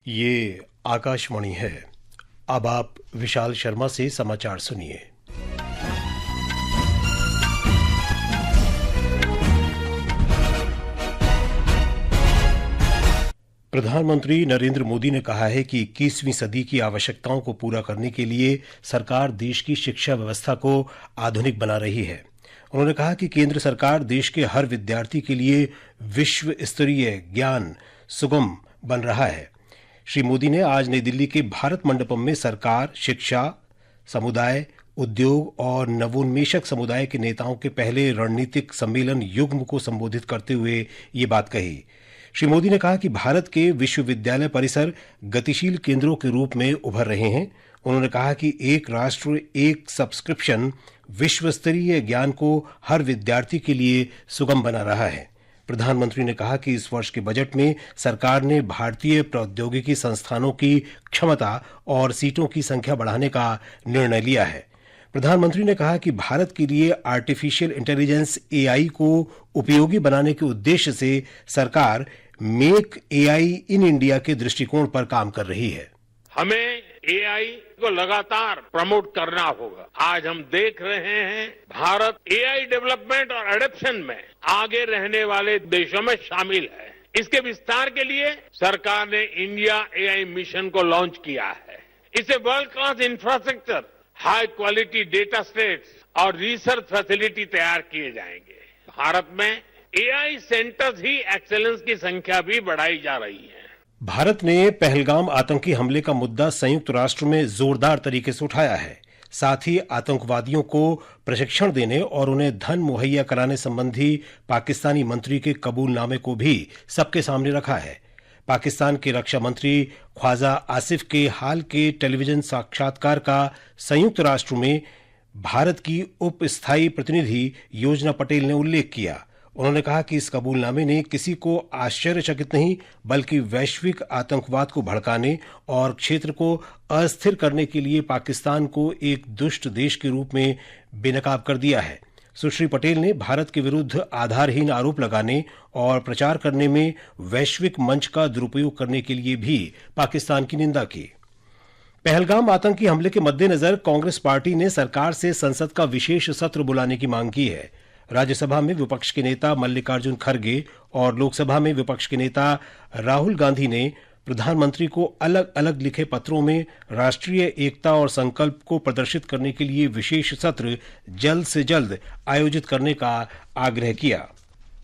ये आकाशवाणी है। अब आप विशाल शर्मा से समाचार सुनिए। प्रधानमंत्री नरेंद्र मोदी ने कहा है कि 21वीं सदी की आवश्यकताओं को पूरा करने के लिए सरकार देश की शिक्षा व्यवस्था को आधुनिक बना रही है। उन्होंने कहा कि केंद्र सरकार देश के हर विद्यार्थी के लिए विश्व स्तरीय ज्ञान सुगम बन रहा है। श्री मोदी ने आज नई दिल्ली के भारत मंडपम में सरकार, शिक्षा, समुदाय, उद्योग और नवोन्मेषक समुदाय के नेताओं के पहले रणनीतिक सम्मेलन युग्म को संबोधित करते हुए ये बात कही। श्री मोदी ने कहा कि भारत के विश्वविद्यालय परिसर गतिशील केंद्रों के रूप में उभर रहे हैं। उन्होंने कहा कि एक राष्ट्र एक सब्सक्रिप्शन विश्व स्तरीय ज्ञान को हर विद्यार्थी के लिए सुगम बना रहा है। प्रधानमंत्री ने कहा कि इस वर्ष के बजट में सरकार ने भारतीय प्रौद्योगिकी संस्थानों की क्षमता और सीटों की संख्या बढ़ाने का निर्णय लिया है। प्रधानमंत्री ने कहा कि भारत के लिए आर्टिफिशियल इंटेलिजेंस एआई को उपयोगी बनाने के उद्देश्य से सरकार मेक एआई इन इंडिया के दृष्टिकोण पर काम कर रही है। हमें एआई को लगातार प्रमोट करना होगा। आज हम देख रहे हैं भारत एआई डेवलपमेंट और एडॉप्शन में आगे रहने वाले देशों में शामिल है। इसके विस्तार के लिए सरकार ने इंडिया एआई मिशन को लॉन्च किया है। इससे world class infrastructure, high quality data sets और रिसर्च फैसिलिटी तैयार किए जाएंगे। भारत में एआई सेंटर्स ही एक्सेलेंस की संख्या भी बढ़ाई जा रही है। भारत ने पहलगाम आतंकी हमले का मुद्दा संयुक्त राष्ट्र में जोरदार तरीके से उठाया है। साथ ही आतंकवादियों को प्रशिक्षण देने और उन्हें धन मुहैया कराने संबंधी पाकिस्तानी मंत्री के कबूलनामे को भी सबके सामने रखा है। पाकिस्तान के रक्षा मंत्री ख्वाजा आसिफ के हाल के टेलीविजन साक्षात्कार का संयुक्त राष्ट्र में भारत की उप स्थायी प्रतिनिधि योजना पटेल ने उल्लेख किया। उन्होंने कहा कि इस कबूलनामे ने किसी को आश्चर्यचकित नहीं बल्कि वैश्विक आतंकवाद को भड़काने और क्षेत्र को अस्थिर करने के लिए पाकिस्तान को एक दुष्ट देश के रूप में बेनकाब कर दिया है। सुश्री पटेल ने भारत के विरुद्ध आधारहीन आरोप लगाने और प्रचार करने में वैश्विक मंच का दुरुपयोग करने के लिए भी पाकिस्तान की निंदा की। पहलगाम आतंकी हमले के मद्देनजर कांग्रेस पार्टी ने सरकार से संसद का विशेष सत्र बुलाने की मांग की है। राज्यसभा में विपक्ष के नेता मल्लिकार्जुन खड़गे और लोकसभा में विपक्ष के नेता राहुल गांधी ने प्रधानमंत्री को अलग अलग लिखे पत्रों में राष्ट्रीय एकता और संकल्प को प्रदर्शित करने के लिए विशेष सत्र जल्द से जल्द आयोजित करने का आग्रह किया।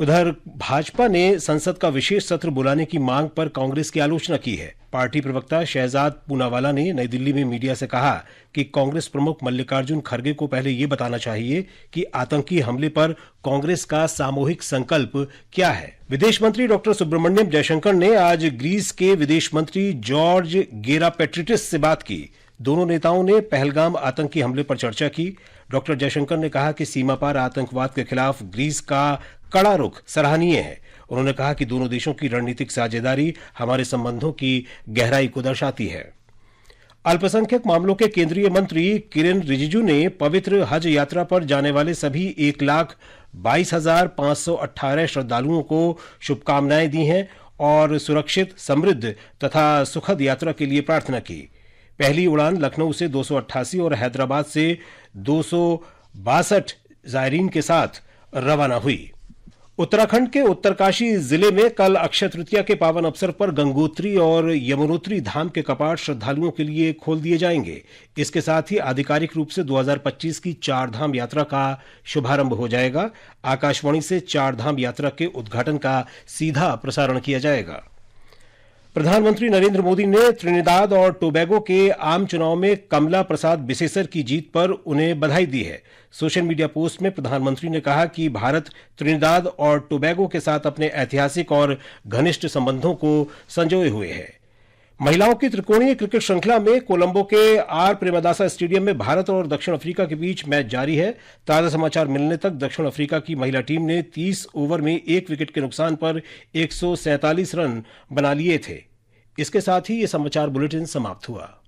उधर भाजपा ने संसद का विशेष सत्र बुलाने की मांग पर कांग्रेस की आलोचना की है। पार्टी प्रवक्ता शहजाद पूनावाला ने नई दिल्ली में मीडिया से कहा कि कांग्रेस प्रमुख मल्लिकार्जुन खड़गे को पहले ये बताना चाहिए कि आतंकी हमले पर कांग्रेस का सामूहिक संकल्प क्या है। विदेश मंत्री डॉक्टर सुब्रमण्यम जयशंकर ने आज ग्रीस के विदेश मंत्री जॉर्ज गेरापेट्रिटिस से बात की। दोनों नेताओं ने पहलगाम आतंकी हमले पर चर्चा की। डॉक्टर जयशंकर ने कहा कि सीमा पार आतंकवाद के खिलाफ ग्रीस का कड़ा रुख सराहनीय है। उन्होंने कहा कि दोनों देशों की रणनीतिक साझेदारी हमारे संबंधों की गहराई को दर्शाती है। अल्पसंख्यक मामलों के केंद्रीय मंत्री किरेन रिजिजू ने पवित्र हज यात्रा पर जाने वाले सभी 1,22,518 श्रद्धालुओं को शुभकामनाएं दी हैं और सुरक्षित, समृद्ध तथा सुखद यात्रा के लिए प्रार्थना की। पहली उड़ान लखनऊ से 288 और हैदराबाद से 262 जायरीन के साथ रवाना हुई। उत्तराखंड के उत्तरकाशी जिले में कल अक्षय तृतीया के पावन अवसर पर गंगोत्री और यमुनोत्री धाम के कपाट श्रद्धालुओं के लिए खोल दिए जाएंगे। इसके साथ ही आधिकारिक रूप से 2025 की चारधाम यात्रा का शुभारंभ हो जाएगा। आकाशवाणी से चारधाम यात्रा के उद्घाटन का सीधा प्रसारण किया जाएगा। प्रधानमंत्री नरेंद्र मोदी ने त्रिनिदाद और टोबैगो के आम चुनाव में कमला प्रसाद बिसेसर की जीत पर उन्हें बधाई दी है। सोशल मीडिया पोस्ट में प्रधानमंत्री ने कहा कि भारत त्रिनिदाद और टोबैगो के साथ अपने ऐतिहासिक और घनिष्ठ संबंधों को संजोए हुए है। महिलाओं की त्रिकोणीय क्रिकेट श्रृंखला में कोलंबो के आर प्रेमदासा स्टेडियम में भारत और दक्षिण अफ्रीका के बीच मैच जारी है। ताजा समाचार मिलने तक दक्षिण अफ्रीका की महिला टीम ने 30 ओवर में 1 विकेट के नुकसान पर 147 रन बना लिए थे। इसके साथ ही ये समाचार बुलेटिन समाप्त हुआ।